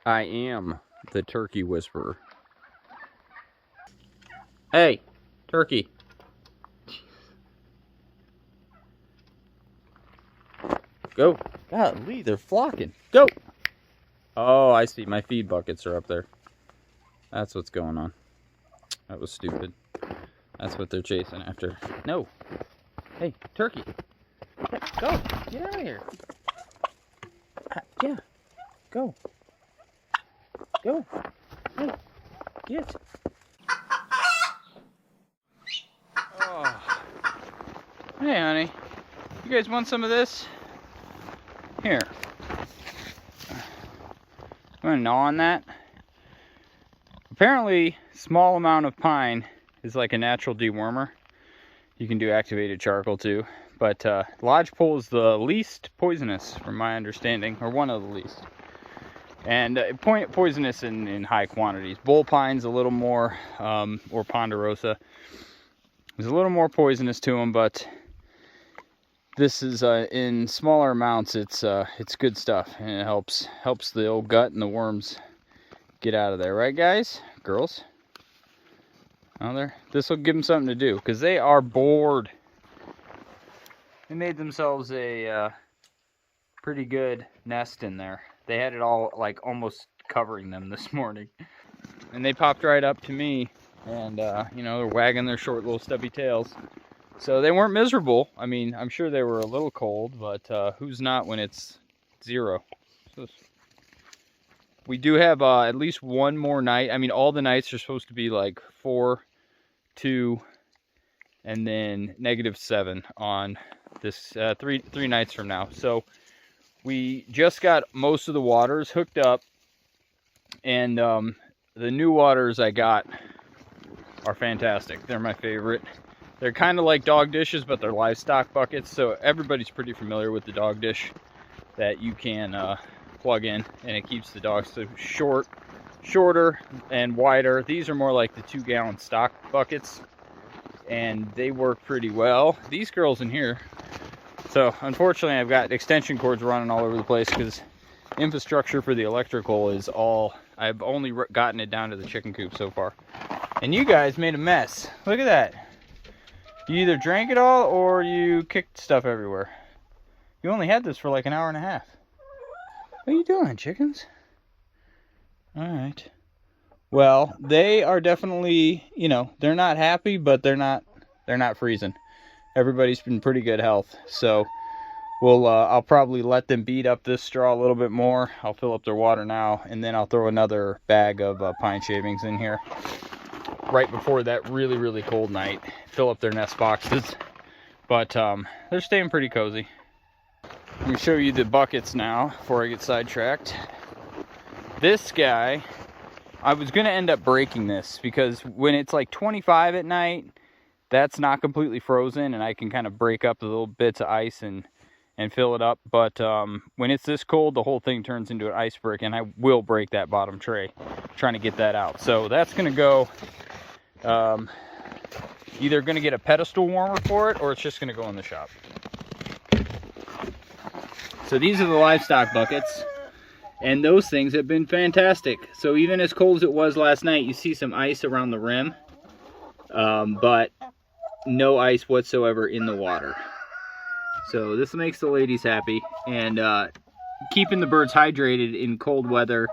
I am the turkey whisperer. Hey, turkey. Go. Golly, they're flocking. Go. Oh, I see. My feed buckets are up there. That's what's going on. That was stupid. That's what they're chasing after. No. Hey, turkey. Go. Get out of here. Yeah. Go. Go. Hey. Get. Oh. Hey, honey. You guys want some of this? Here. I'm gonna gnaw on that. Apparently, small amount of pine is like a natural dewormer. You can do activated charcoal too. But lodgepole is the least poisonous, from my understanding, or one of the least. And poisonous in high quantities. Bull pine's a little more, or ponderosa, is a little more poisonous to them, but this is in smaller amounts. It's good stuff, and it helps the old gut and the worms get out of there, right, guys, girls? Oh, this will give them something to do because they are bored. They made themselves a pretty good nest in there. They had it all like almost covering them this morning, and they popped right up to me, and you know, they're wagging their short little stubby tails. So they weren't miserable. I mean, I'm sure they were a little cold, but who's not when it's 0? So we do have at least one more night. I mean, all the nights are supposed to be like 4, 2, and then -7 on this three nights from now. So we just got most of the waters hooked up, and the new waters I got are fantastic. They're my favorite. They're kind of like dog dishes, but they're livestock buckets. So everybody's pretty familiar with the dog dish that you can plug in, and it keeps the dogs so shorter and wider. These are more like the 2-gallon stock buckets, and they work pretty well. These girls in here. So unfortunately, I've got extension cords running all over the place because infrastructure for the electrical is all. I've only gotten it down to the chicken coop so far, and you guys made a mess. Look at that. You either drank it all or you kicked stuff everywhere. You only had this for like an hour and a half. What are you doing, chickens? All right. Well, they are definitely, you know, they're not happy, but they're not freezing. Everybody's been pretty good health, so I'll probably let them beat up this straw a little bit more. I'll fill up their water now, and then I'll throw another bag of pine shavings in here right before that really cold night. Fill up their nest boxes, but they're staying pretty cozy. Let me show you the buckets now before I get sidetracked. This guy, I was gonna end up breaking this because when it's like 25 at night, that's not completely frozen, and I can kind of break up the little bits of ice and fill it up. But when it's this cold, the whole thing turns into an ice brick, and I will break that bottom tray trying to get that out. So that's gonna go, either gonna get a pedestal warmer for it, or it's just gonna go in the shop. So these are the livestock buckets, and those things have been fantastic. So even as cold as it was last night, you see some ice around the rim, but no ice whatsoever in the water. So this makes the ladies happy, and keeping the birds hydrated in cold weather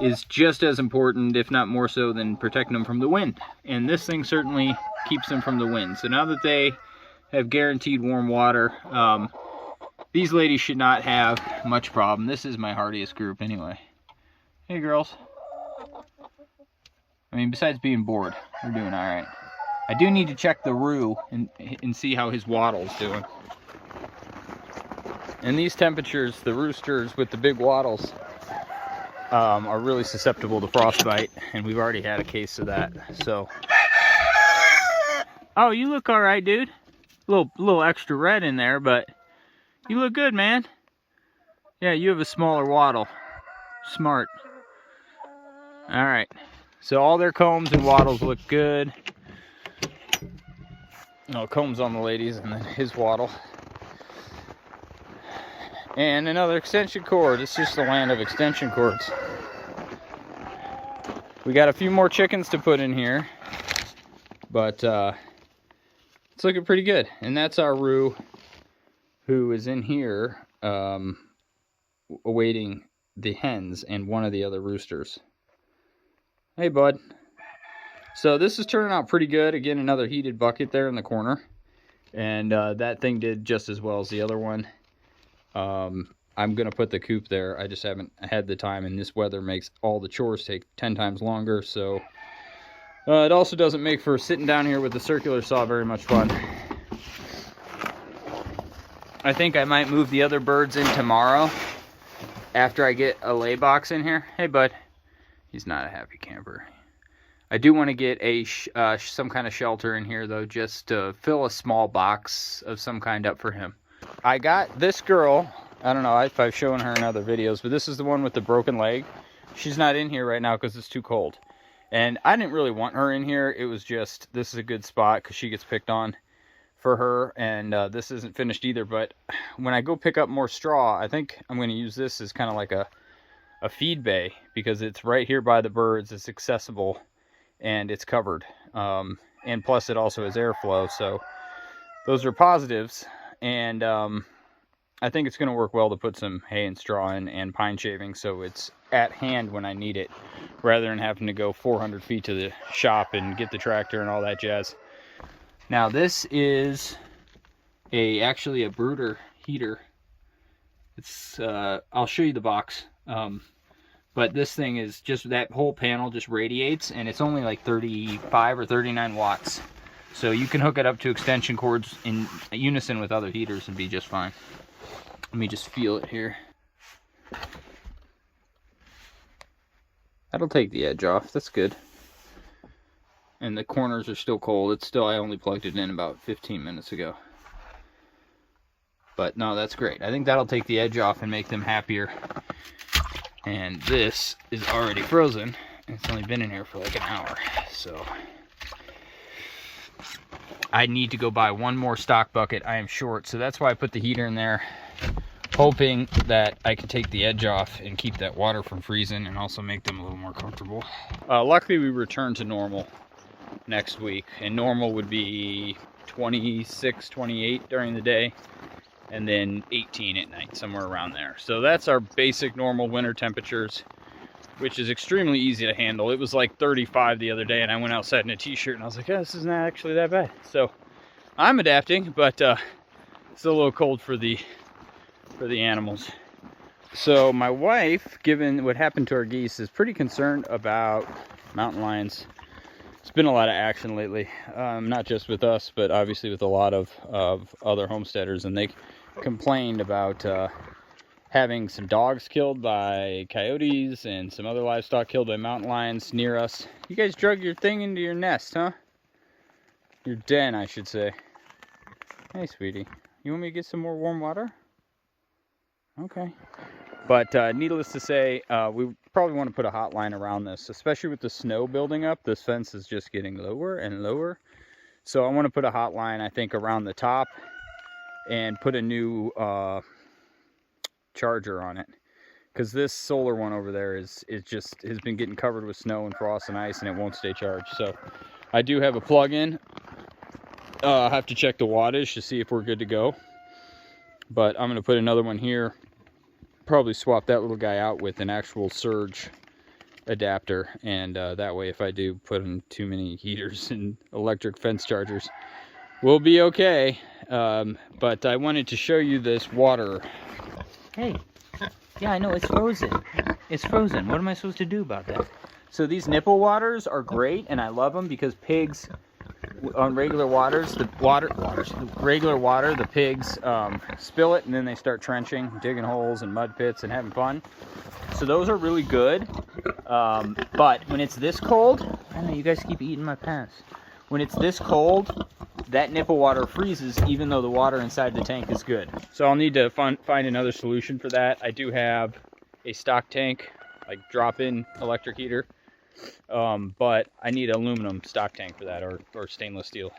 is just as important, if not more so, than protecting them from the wind. And this thing certainly keeps them from the wind. So now that they have guaranteed warm water, these ladies should not have much problem. This is my hardiest group anyway. Hey girls. I mean, besides being bored, we're doing all right. I do need to check the Roo and see how his waddle's doing. In these temperatures, the roosters with the big waddles are really susceptible to frostbite, and we've already had a case of that. So, oh, you look all right, dude. A little extra red in there, but you look good, man. Yeah, you have a smaller waddle. Smart. All right. So all their combs and waddles look good. No, combs on the ladies, and then his waddle. And another extension cord. It's just the land of extension cords. We got a few more chickens to put in here, but it's looking pretty good. And that's our Roo, who is in here awaiting the hens and one of the other roosters. Hey, bud. So this is turning out pretty good. Again, another heated bucket there in the corner. And that thing did just as well as the other one. I'm going to put the coop there. I just haven't had the time, and this weather makes all the chores take 10 times longer. So it also doesn't make for sitting down here with the circular saw very much fun. I think I might move the other birds in tomorrow after I get a lay box in here. Hey, bud. He's not a happy camper. I do want to get a some kind of shelter in here, though, just to fill a small box of some kind up for him. I got this girl. I don't know if I've shown her in other videos, but this is the one with the broken leg. She's not in here right now because it's too cold. And I didn't really want her in here. It was just, this is a good spot because she gets picked on for her. And this isn't finished either. But when I go pick up more straw, I think I'm going to use this as kind of like a feed bay, because it's right here by the birds. It's accessible and it's covered. And plus it also has airflow. So those are positives. And I think it's going to work well to put some hay and straw in and pine shavings, so it's at hand when I need it, rather than having to go 400 feet to the shop and get the tractor and all that jazz. Now this is actually a brooder heater. It's I'll show you the box, but this thing is just, that whole panel just radiates, and it's only like 35 or 39 watts. So you can hook it up to extension cords in unison with other heaters and be just fine. Let me just feel it here. That'll take the edge off. That's good. And the corners are still cold. It's still, I only plugged it in about 15 minutes ago. But no, that's great. I think that'll take the edge off and make them happier. And this is already frozen. It's only been in here for like an hour. So I need to go buy one more stock bucket. I am short, so that's why I put the heater in there, hoping that I can take the edge off and keep that water from freezing and also make them a little more comfortable. Luckily, we return to normal next week, and normal would be 26, 28 during the day, and then 18 at night, somewhere around there. So that's our basic normal winter temperatures, which is extremely easy to handle. It was like 35 the other day, and I went outside in a t-shirt, and I was like, oh, this is not actually that bad. So I'm adapting, but it's a little cold for the animals. So my wife, given what happened to our geese, is pretty concerned about mountain lions. It's been a lot of action lately, not just with us, but obviously with a lot of other homesteaders, and they complained about having some dogs killed by coyotes and some other livestock killed by mountain lions near us. You guys drug your thing into your nest, huh? Your den, I should say. Hey, sweetie. You want me to get some more warm water? Okay. But needless to say, we probably want to put a hotline around this, especially with the snow building up. This fence is just getting lower and lower. So I want to put a hotline, I think, around the top and put a new charger on it, because this solar one over there has been getting covered with snow and frost and ice, and it won't stay charged. So I do have a plug-in. I'll have to check the wattage to see if we're good to go, but I'm going to put another one here, probably swap that little guy out with an actual surge adapter, and that way if I do put in too many heaters and electric fence chargers, we'll be okay. But I wanted to show you this water. Hey, yeah, I know, it's frozen. It's frozen. What am I supposed to do about that? So these nipple waters are great, and I love them because pigs, on regular waters, the pigs spill it, and then they start trenching, digging holes and mud pits and having fun. So those are really good. But when it's this cold, I know you guys keep eating my pants. When it's this cold, that nipple water freezes even though the water inside the tank is good. So I'll need to find another solution for that. I do have a stock tank, like drop-in electric heater, but I need an aluminum stock tank for that, or stainless steel.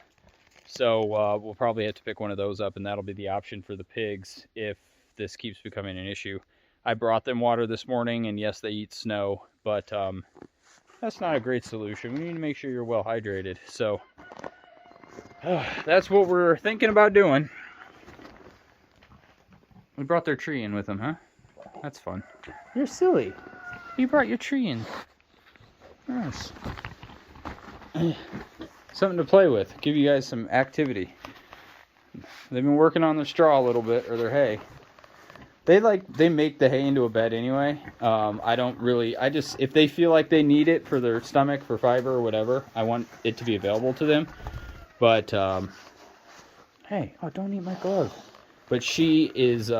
So we'll probably have to pick one of those up, and that'll be the option for the pigs if this keeps becoming an issue. I brought them water this morning, and yes, they eat snow, but that's not a great solution. We need to make sure you're well hydrated. So that's what we're thinking about doing. We brought their tree in with them, huh? That's fun. You're silly. You brought your tree in. Nice. Something to play with. Give you guys some activity. They've been working on their straw a little bit, or their hay. They make the hay into a bed anyway. If they feel like they need it for their stomach, for fiber or whatever, I want it to be available to them. But, hey, oh, don't eat my gloves. But she is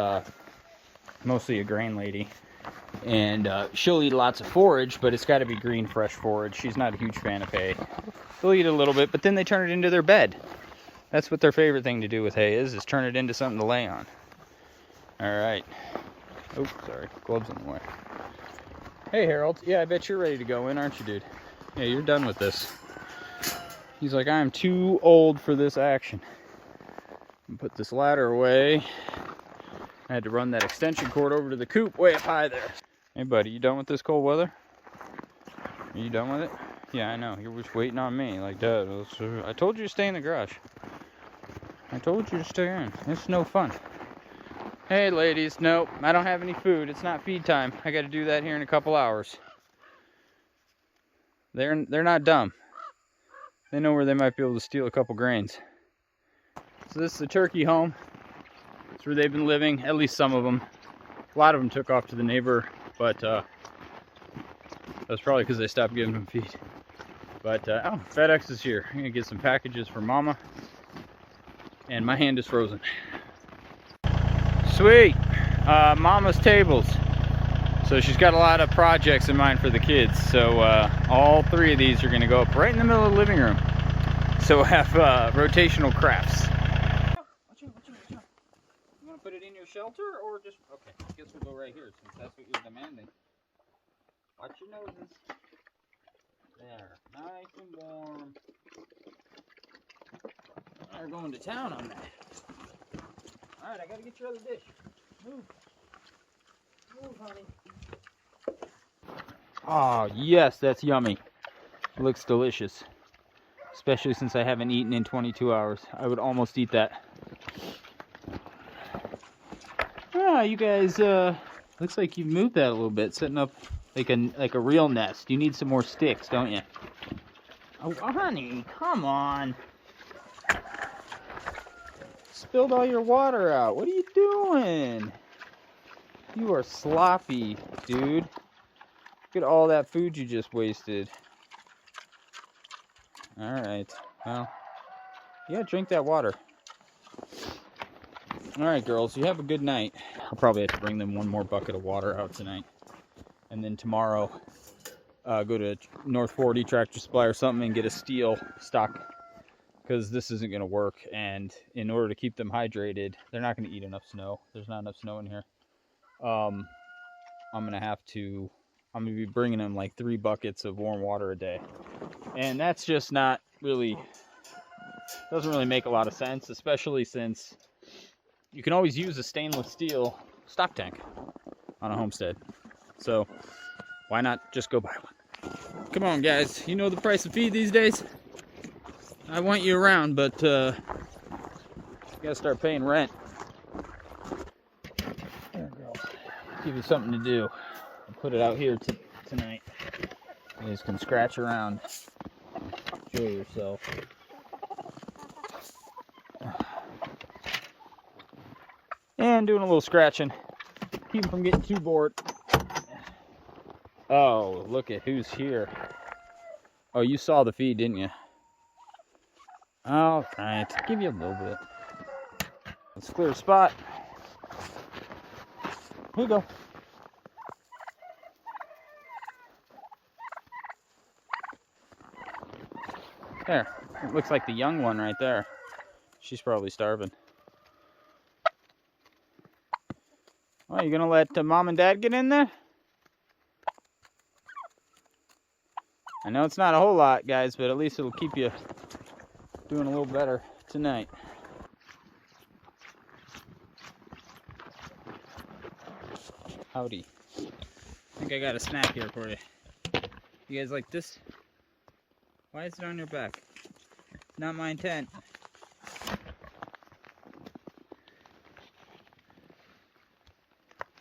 mostly a grain lady. And she'll eat lots of forage, but it's got to be green, fresh forage. She's not a huge fan of hay. They'll eat a little bit, but then they turn it into their bed. That's what their favorite thing to do with hay is turn it into something to lay on. All right. Oh, sorry. Gloves in the way. Hey, Harold. Yeah, I bet you're ready to go in, aren't you, dude? Yeah, you're done with this. He's like, I'm too old for this action. Put this ladder away. I had to run that extension cord over to the coop way up high there. Hey, buddy, you done with this cold weather? Are you done with it? Yeah, I know. You're just waiting on me. Like, Dad, I told you to stay in the garage. I told you to stay in. It's no fun. Hey, ladies. Nope, I don't have any food. It's not feed time. I got to do that here in a couple hours. They're not dumb. They know where they might be able to steal a couple grains. So this is the turkey home. It's where they've been living, at least some of them. A lot of them took off to the neighbor, but that's probably because they stopped giving them feed. But, oh, FedEx is here. I'm going to get some packages for Mama. And my hand is frozen. Sweet! Mama's tables. So she's got a lot of projects in mind for the kids. So all three of these are going to go up right in the middle of the living room. So we'll have rotational crafts. Watch out. You want to put it in your shelter or just... Okay, I guess we'll go right here since that's what you're demanding. Watch your noses. There, nice and warm. We're going to town on that. Alright, I gotta get your other dish. Move. Move, honey. Oh, yes, that's yummy. Looks delicious. Especially since I haven't eaten in 22 hours. I would almost eat that. Ah, you guys, looks like you've moved that a little bit, setting up like a real nest. You need some more sticks, don't you? Oh, honey, come on. Spilled all your water out. What are you doing? You are sloppy, dude. Look at all that food you just wasted. Alright, well, yeah, drink that water. Alright, girls, you have a good night. I'll probably have to bring them one more bucket of water out tonight. And then tomorrow, go to North 40 Tractor Supply or something and get a steel stock. Because this isn't going to work. And in order to keep them hydrated, they're not going to eat enough snow. There's not enough snow in here. I'm going to be bringing them like 3 buckets of warm water a day. And that's just not really, doesn't really make a lot of sense, especially since you can always use a stainless steel stock tank on a homestead. So why not just go buy one? Come on, guys. You know the price of feed these days? I want you around, but you gotta start paying rent. There, girls. Give you something to do. I'll put it out here tonight. You guys can scratch around. Enjoy yourself. And doing a little scratching. Keep them from getting too bored. Oh, look at who's here. Oh, you saw the feed, didn't you? All right, give you a little bit. Let's clear a spot. Here you go. There, it looks like the young one right there. She's probably starving. Oh, you gonna let Mom and Dad get in there? I know it's not a whole lot, guys, but at least it'll keep you doing a little better tonight. Howdy. I think I got a snack here for you. You guys like this? Why is it on your back? Not my intent.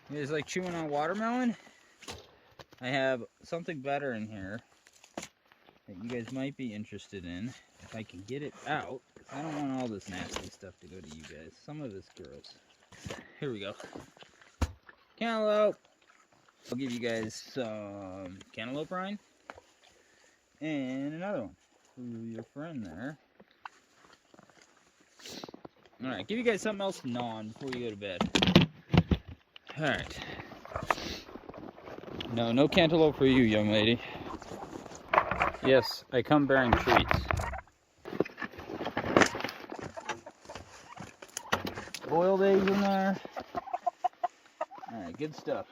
You guys like chewing on watermelon? I have something better in here that you guys might be interested in. If I can get it out. I don't want all this nasty stuff to go to you guys. Some of it's gross. Here we go. Cantaloupe. I'll give you guys some cantaloupe rind. And another one for your friend there. Alright, give you guys something else to gnaw on before you go to bed. Alright. No cantaloupe for you, young lady. Yes, I come bearing treats. Boiled eggs in there. Alright, good stuff.